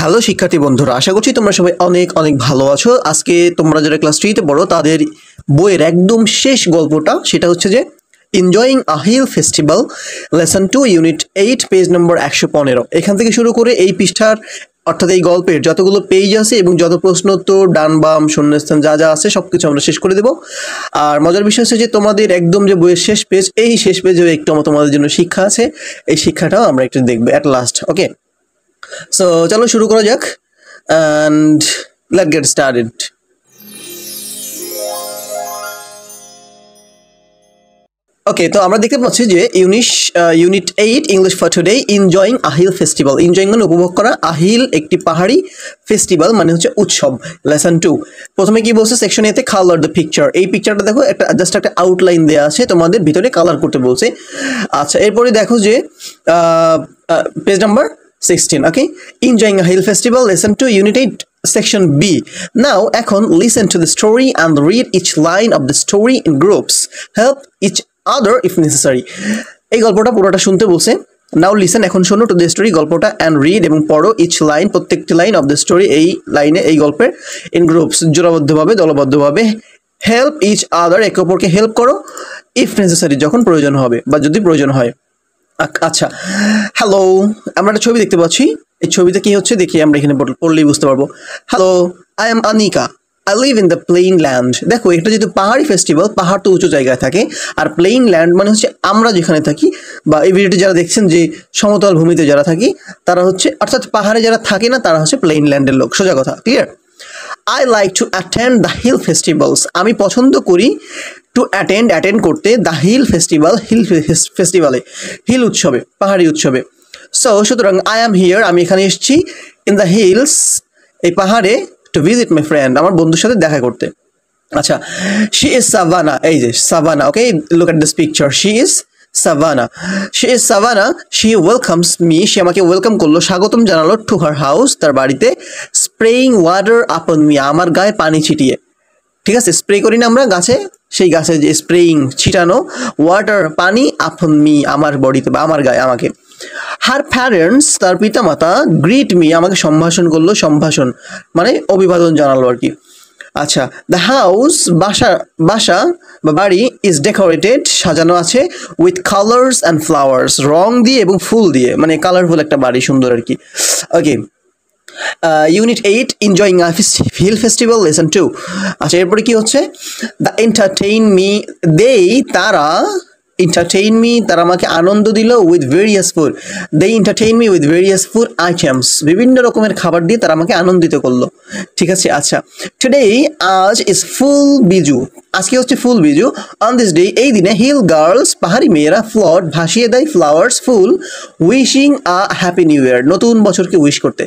Hello শিক্ষার্থী বন্ধুরা, আশা করছি তোমরা সবাই অনেক অনেক ভালো আছো। আজকে তোমরা যারা ক্লাস 3-তে পড়ো তাদের বইয়ের একদম শেষ গল্পটা, সেটা হচ্ছে যে enjoying a hill festival, lesson 2 unit 8 page number 115। এখান থেকে শুরু করে এই পৃষ্ঠার অর্থাৎ এই গল্পের যতগুলো পেজ আছে এবং যত প্রশ্ন উত্তর ডান বাম শূন্যস্থান যা যা আছে সব কিছু আমরা শেষ করে দেবো। আর মজার বিষয় হচ্ছে যে তোমাদের একদম যে বইয়ের শেষ পেজ, এই শেষ পেজেও একটু তোমাদের জন্য শিক্ষা আছে। এই শিক্ষাটাও আমরা একটু দেখবো অ্যাট লাস্ট। ওকে, সো চলো শুরু করা যাক and let's get started. ওকে, তো আমরা দেখতে পাচ্ছি যে unit 8 English for today, enjoying a hill festival. Enjoying মানে উপভোগ করা, আহিল একটি পাহাড়ি, ফেস্টিভ্যাল মানে হচ্ছে উৎসব। লেসন 2 প্রথমে কি বলছে সেকশন এতে, কালার দ্য পিকচার। এই পিকচারটা দেখো, একটা জাস্ট একটা আউটলাইন দেওয়া আছে, তোমাদের ভিতরে কালার করতে বলছে। আচ্ছা, এরপরে দেখো যে page number 16, okay? Enjoying a hill festival, lesson 2, unit 8, section B. Now, এখন listen to the story and read each line of the story in groups. Help each other if necessary. এই গল্পটা পুরোটা শুনতে বলছে। Now listen, এখন শোনো to the story, গল্পটা, and read এবং পড়ো each line, প্রত্যেকটি লাইন of the story, এই লাইনে এই গল্পের, in groups, জোড়াবদ্ধভাবে, দলবদ্ধভাবে। Help each other, একে অপরকে হেল্প করো, if necessary, যখন প্রয়োজন হবে বা যদি প্রয়োজন হয়। আচ্ছা, হ্যালো, আমরা একটা ছবি দেখতে পাচ্ছি। এই ছবিতে কি হচ্ছে দেখি, আমরা এখানে পড়লেই বুঝতে পারবো। Hello, I am Anika, I live in the plain land. দেখো, এটা যেহেতু পাহাড়ি ফেস্টিভ্যাল, পাহাড় তো উঁচু জায়গায় থাকে, আর প্লেইন ল্যান্ড মানে হচ্ছে আমরা যেখানে থাকি, বা এই ভিডিওটি যারা দেখছেন যে সমতল ভূমিতে যারা থাকি তারা হচ্ছে, অর্থাৎ পাহাড়ে যারা থাকে না তারা হচ্ছে প্লেইন ল্যান্ডের লোক। সোজা কথা, clear? I like to attend the hill festivals. আমি পছন্দ করি টু অ্যাটেন্ড করতে, দ্য হিল ফেস্টিভ্যাল, ফেস্টিভ্যালে, হিল উৎসবে, পাহাড়ি উৎসবে। সুতরাং আই অ্যাম হিয়ার, আমি এখানে এসেছি, ইন দ্য হিলস, এই পাহাড়ে, টু ভিজিট মাই ফ্রেন্ড, আমার বন্ধুর সাথে দেখা করতে। আচ্ছা, শি ইজ সাভানা, এই যে Savannah, okay, look at this picture, she is Savannah, she welcomes me, সে আমাকে ওয়েলকাম করলো, স্বাগতম জানালো, টু হার হাউস, তার বাড়িতে, স্প্রেইং ওয়াটার আপন মি, আমার গায়ে পানি ছিটিয়ে। ঠিক আছে, স্প্রে করি না আমরা গাছে, সেই গাছে যে স্প্রেইং, ছিটানো, ওয়াটার পানি, আপন মি আমার বডিতে বা আমার গায়ে, আমাকে। হার প্যারেন্টস, তার পিতামাতা, গ্রিট মি, আমাকে সম্ভাষণ করলো, সম্ভাষণ মানে অভিবাদন জানালো আর কি। আচ্ছা, দ্য হাউস, বাসা বা বাড়ি, ইজ ডেকোরেটেড, সাজানো আছে, উইথ কালার্স অ্যান্ড ফ্লাওয়ার্স, রং দিয়ে এবং ফুল দিয়ে, মানে কালারফুল একটা বাড়ি, সুন্দর আর কি। Okay, unit 8 enjoying a hill festival, lesson 2। আচ্ছা, এরপরে কি হচ্ছে, দ্য এন্টারটেইন মি, তারা এন্টারটেইন মি, তারা আমাকে আনন্দ দিল, with various food, entertain me with various food items, বিভিন্ন রকমের খাবার দিয়ে তারা আমাকে আনন্দিত করলো। ঠিক আছে, আচ্ছা, টুডে, আজ, ইজ ফুল বিজু, আজকে হচ্ছে ফুল বিজু। অন দিস ডে, এই দিনে, হিল গার্লস, পাহাড়ি মেয়েরা, ফ্লড, ভাসিয়ে দেয়, flowers, full, wishing a happy new year, নতুন বছরকে উইশ করতে।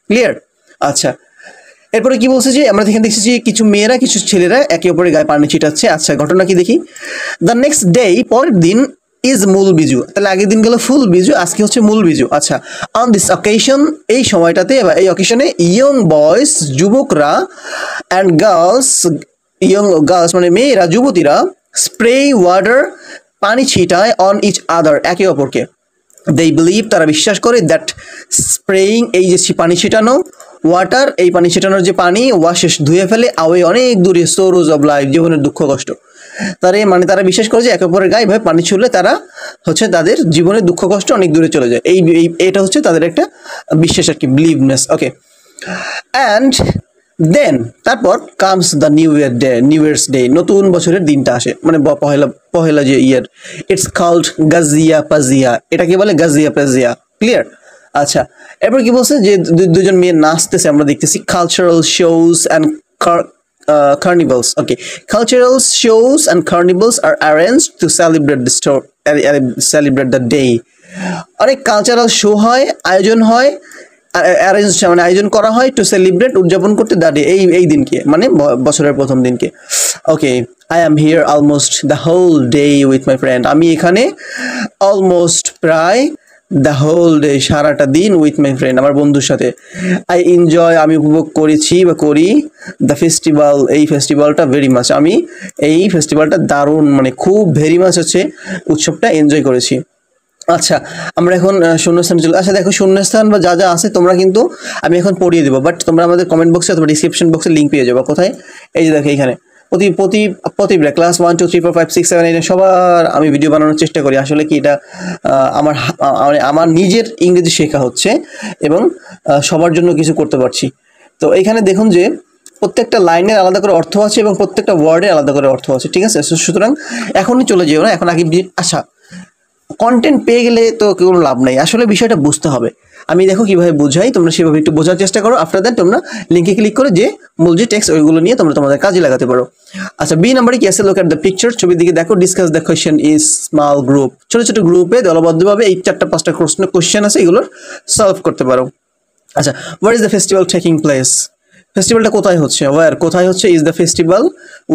ক্লিয়ার? আচ্ছা, এরপরে কি বলছে যে আমরা এখানে দেখছি যে কিছু মেয়েরা কিছু ছেলেরা একে অপরের গায়ে পানি ছিটাচ্ছে। আচ্ছা, ঘটনা কি দেখি। দ্য নেক্সট ডে, পরের দিন, ইজ মূল বিজু, তাহলে আগের দিন গেল ফুল বিজু, আজকে হচ্ছে মূল বিজু। আচ্ছা, অন দিস অকেশন, এই সময়টাতে বা এই অকেশনে, ইয়ং বয়েজ, যুবকরা, অ্যান্ড গার্লস, ইয়ং গার্লস মানে মেয়েরা, যুবতীরা, স্প্রে ওয়াটার, পানি ছিটায়, অন ইচ আদার, একে অপরকে। they believe, তারা বিশ্বাস করে, দ্যাট স্প্রেইং, এই যে পানি ছিটানো, ওয়াটার, এই পানি ছিটানোর যে পানি, ওয়াশেস, ধুয়ে ফেলে, আওয়ে, অনেক দূরে, সোরোজ অফ লাইফ, জীবনের দুঃখ কষ্ট। মানে তারা বিশ্বাস করে যে একে অপরের গায়ে ভাবে পানি ছুঁলে তারা হচ্ছে তাদের জীবনের দুঃখ কষ্ট অনেক দূরে চলে যায়। এটা হচ্ছে তাদের একটা বিশ্বাস আর কি, বিলিভনেস। ওকে, অ্যান্ড দেন, তারপর, comes the new years day, নতুন বছরের দিনটা আসে, মানে পহেলা যে ইয়ার, ইটস কল্ড গাজিয়া পাজিয়া, এটাকে বলে গাজিয়া পাজিয়া। ক্লিয়ার? আচ্ছা, এরপর কি বলছে যে দুজন মেয়ে নাচতেছে, আমরা দেখতেছি। Cultural shows and carnivals. Okay, cultural shows and carnivals are arranged to celebrate the day. অনেক কালচারাল শো হয়, আয়োজন হয়, অ্যারেঞ্জ মানে আয়োজন করা হয়, টু সেলিব্রেট, উদযাপন করতে, দ্য ডে, এই দিনকে, মানে বছরের প্রথম দিনকে। Okay, I am here almost the whole day with my friend, আমি এখানে অলমোস্ট প্রায়, দ্য হোল ডে, সারাটা দিন, উইথ মাই ফ্রেন্ড, আমার বন্ধুর সাথে। আই এনজয়, আমি উপভোগ করেছি বা করি, দ্য ফেস্টিভ্যাল, এই ফেস্টিভ্যালটা, ভেরি মাচ, আমি এই ফেস্টিভ্যালটা দারুণ, মানে খুব ভেরি মাচ হচ্ছে উৎসবটা এনজয় করেছি। আচ্ছা, আমরা এখন শূন্যস্থানে চলে, আচ্ছা দেখো শূন্যস্থান বা যা যা আছে তোমরা কিন্তু আমি এখন পড়িয়ে দেবো, বাট তোমরা আমাদের কমেন্ট বক্সে অথবা ডিসক্রিপশন বক্সে লিঙ্ক পেয়ে যাবো। কোথায়? এই যে দেখো এখানে প্রতি প্রতি প্রতিটা ক্লাস 1 2 3 4 5 6 7 8 সবার আমি ভিডিও বানানোর চেষ্টা করি। আসলে কি এটা আমার আমার নিজের ইংরেজি শেখা হচ্ছে এবং সবার জন্য কিছু করতে পারছি। তো এখানে দেখুন যে প্রত্যেকটা লাইনের আলাদা করে অর্থ আছে এবং প্রত্যেকটা ওয়ার্ডের আলাদা করে অর্থ আছে, ঠিক আছে? সুতরাং এখনই চলে যেও না, এখন আগে আচ্ছা কন্টেন্ট পেয়ে গেলে তো কোনো লাভ নাই, আসলে বিষয়টা বুঝতে হবে। আমি দেখো কিভাবে বোঝাই, তোমরা সেভাবে একটু বোঝার চেষ্টা করো। আফটার দ্যাট তোমরা লিঙ্কে ক্লিক করে যে মূল যে টেক্সট ওইগুলো নিয়ে তোমরা তোমাদের কাজে লাগাতে পারো। আচ্ছা, বি নাম্বারে কি আছে? লুক এট দ্য পিকচার, ছবির দিকে দেখো। Discuss the question is small group, ছোট ছোট গ্রুপে দলবদ্ধভাবে এই 4টা 5টা কোয়েশ্চেন আছে, এগুলোর সলভ করতে পারো। আচ্ছা, what is the festival taking place? ফেস্টিভ্যালটা কোথায় হচ্ছে? ওয়ার কোথায় হচ্ছে? ইজ দ্য ফেস্টিভ্যাল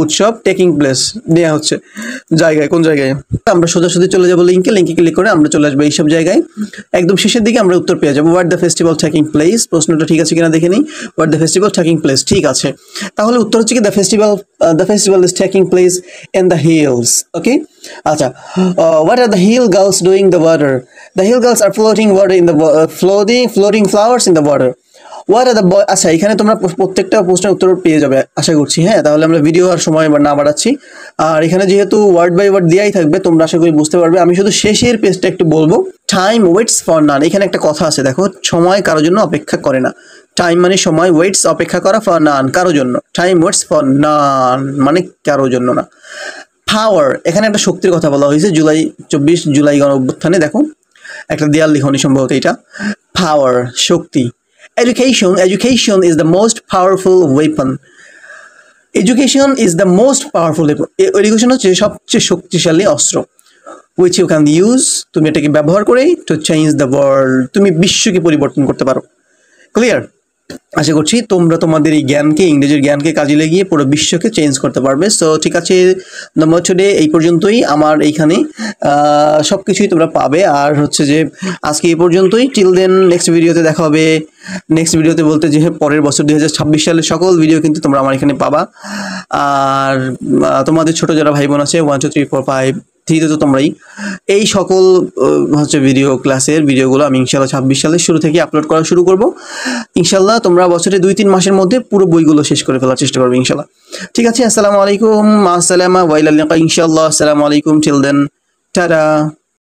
উৎসব টেকিং প্লেস নেওয়া হচ্ছে জায়গায়, কোন জায়গায়? আমরা সোজাসুজি চলে যাবো লিঙ্কে ক্লিক করে আমরা চলে আসবো এইসব জায়গায়। একদম শেষের দিকে আমরা উত্তর পেয়ে যাবো। What the festival taking place, প্রশ্নটা ঠিক আছে কিনা দেখে নিই। What the festival taking place, ঠিক আছে। তাহলে উত্তর হচ্ছে কি the festival is taking place in the hills. Okay, আচ্ছা, what are the hill girls doing the water? The hill girls are floating water in the floating flowers in the water. What are the boy, আচ্ছা এখানে তোমরা প্রত্যেকটা প্রশ্নের উত্তর পেয়ে যাবে আশা করছি। হ্যাঁ, তাহলে আমরা ভিডিও আর সময় না বাড়াচ্ছি, আর এখানে যেহেতু ওয়ার্ড বাই ওয়ার্ড দেওয়াই থাকবে তোমরা আশা করি বুঝতে পারবে। আমি শুধু শেষের পেজটা একটু বলবো। টাইম ওয়েটস ফর নান, এখানে একটা কথা আছে দেখো, সময় কারোর জন্য অপেক্ষা করে না। টাইম মানে সময়, ওয়েটস অপেক্ষা করা, ফর নান কারোর জন্য। টাইম ওয়েটস ফর নান মানে কারোর জন্য না। পাওয়ার, এখানে একটা শক্তির কথা বলা হয়েছে। 24 জুলাই গণ অভ্যুত্থানে দেখো একটা দেয়াল লিখনি সম্ভবত এটা। পাওয়ার শক্তি। Education is the most powerful weapon. Education is the most powerful weapon. Education হচ্ছে সবচেয়ে শক্তিশালী অস্ত্র। Which you can use, তুমি এটাকে ব্যবহার করে to change the world, তুমি বিশ্বকে পরিবর্তন করতে পারো। ক্লিয়ার? আশা করছি তোমরা তোমাদের এই জ্ঞানকে, ইংরেজির জ্ঞানকে কাজে লাগিয়ে পুরো বিশ্বকে চেঞ্জ করতে পারবে। সো ঠিক আছে, নম্বর টুডে এই পর্যন্তই। আমার এইখানে সব কিছুই তোমরা পাবে। আর হচ্ছে যে আজকে এই পর্যন্তই, টিল দেন নেক্সট ভিডিওতে দেখা হবে। নেক্সট ভিডিওতে বলতে যে পরের বছর 2026 সালের সকল ভিডিও কিন্তু তোমরা আমার এখানে পাবা। আর তোমাদের ছোট যারা ভাই বোন আছে 1 2 3 4 5 3 তো তোমরাই, এই সকল হচ্ছে ভিডিও ক্লাসের ভিডিওগুলো আমি ইনশাল্লাহ 26 সালের শুরু থেকে আপলোড করা শুরু করব। ইনশাল্লাহ তোমরা বছরে 2-3 মাসের মধ্যে পুরো বইগুলো শেষ করে ফেলার চেষ্টা করবে ইনশাল্লাহ। ঠিক আছে, আসসালামু আলাইকুম, মা আসসালামা ওয়াইলাল লিকা ইনশাল্লাহ। আসসালামু আলাইকুম, টিল দেন, টাটা।